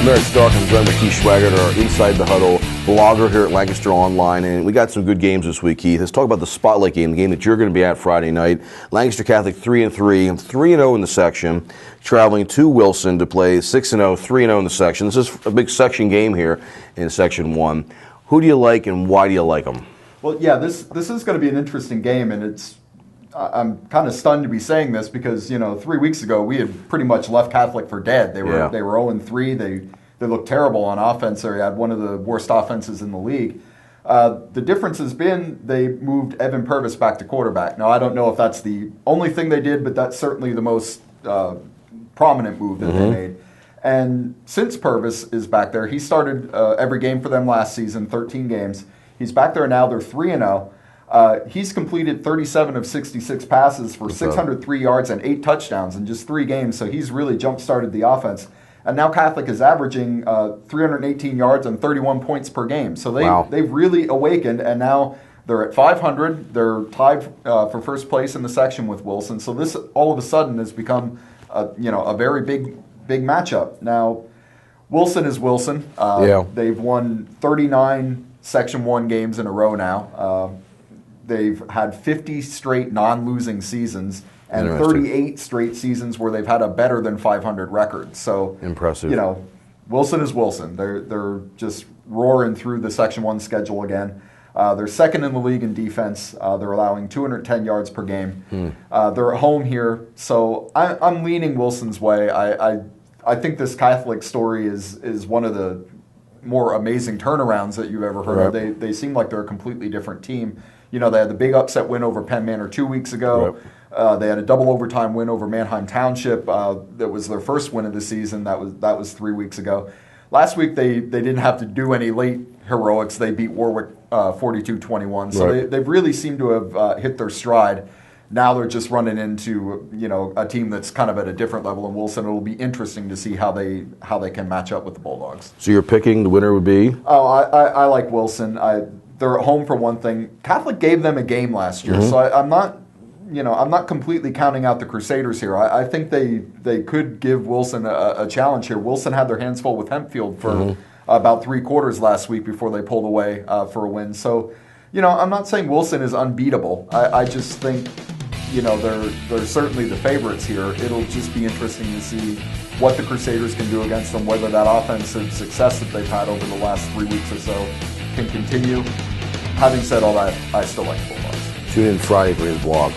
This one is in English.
I'm Eric Stark. I'm joined with Keith Schwaggart, our Inside the Huddle blogger here at Lancaster Online, and we got some good games this week, Keith. Let's talk about the Spotlight game, the game that you're going to be at Friday night. Lancaster Catholic 3-3, and 3-0 in the section, traveling to Wilson to play 6-0, 3-0 in the section. This is a big section game here in Section 1. Who do you like, and why do you like them? Well, yeah, this is going to be an interesting game, and I'm kind of stunned to be saying this because 3 weeks ago we had pretty much left Catholic for dead. They were 0-3. They looked terrible on offense. They had one of the worst offenses in the league. The difference has been they moved Evan Purvis back to quarterback. Now I don't know if that's the only thing they did, but that's certainly the most prominent move that they made. And since Purvis is back there, he started every game for them last season, 13 games. He's back there now. They're 3-0. He's completed 37 of 66 passes for 603 yards and 8 touchdowns in just 3 games, so he's really jump-started the offense. And now Catholic is averaging 318 yards and 31 points per game. So they've really awakened, and now they're at 500. They're tied for first place in the section with Wilson. So this all of a sudden has become a very big matchup. Now, Wilson is Wilson. They've won 39 Section 1 games in a row now. They've had 50 straight non-losing seasons and 38 straight seasons where they've had a better than 500 record. So impressive. Wilson is Wilson. They're just roaring through the Section 1 schedule again. They're second in the league in defense. They're allowing 210 yards per game. They're at home here, so I'm leaning Wilson's way. I think this Catholic story is one of the more amazing turnarounds that you've ever heard of. They seem like they're a completely different team. They had the big upset win over Penn Manor 2 weeks ago. They had a double overtime win over Manheim Township. That was their first win of the season. That was 3 weeks ago. Last week they didn't have to do any late heroics. They beat Warwick 42-21. So they've really seemed to have hit their stride. Now they're just running into a team that's kind of at a different level in Wilson. It'll be interesting to see how they can match up with the Bulldogs. So you're picking the winner would be? Oh, I like Wilson. They're at home for one thing. Catholic gave them a game last year, so I'm not completely counting out the Crusaders here. I think they could give Wilson a challenge here. Wilson had their hands full with Hempfield for about 3 quarters last week before they pulled away for a win. So, I'm not saying Wilson is unbeatable. I just think, they're certainly the favorites here. It'll just be interesting to see what the Crusaders can do against them, whether that offensive success that they've had over the last 3 weeks or so can continue. Having said all that, I still like the Bulldogs. Tune in Friday for his blog.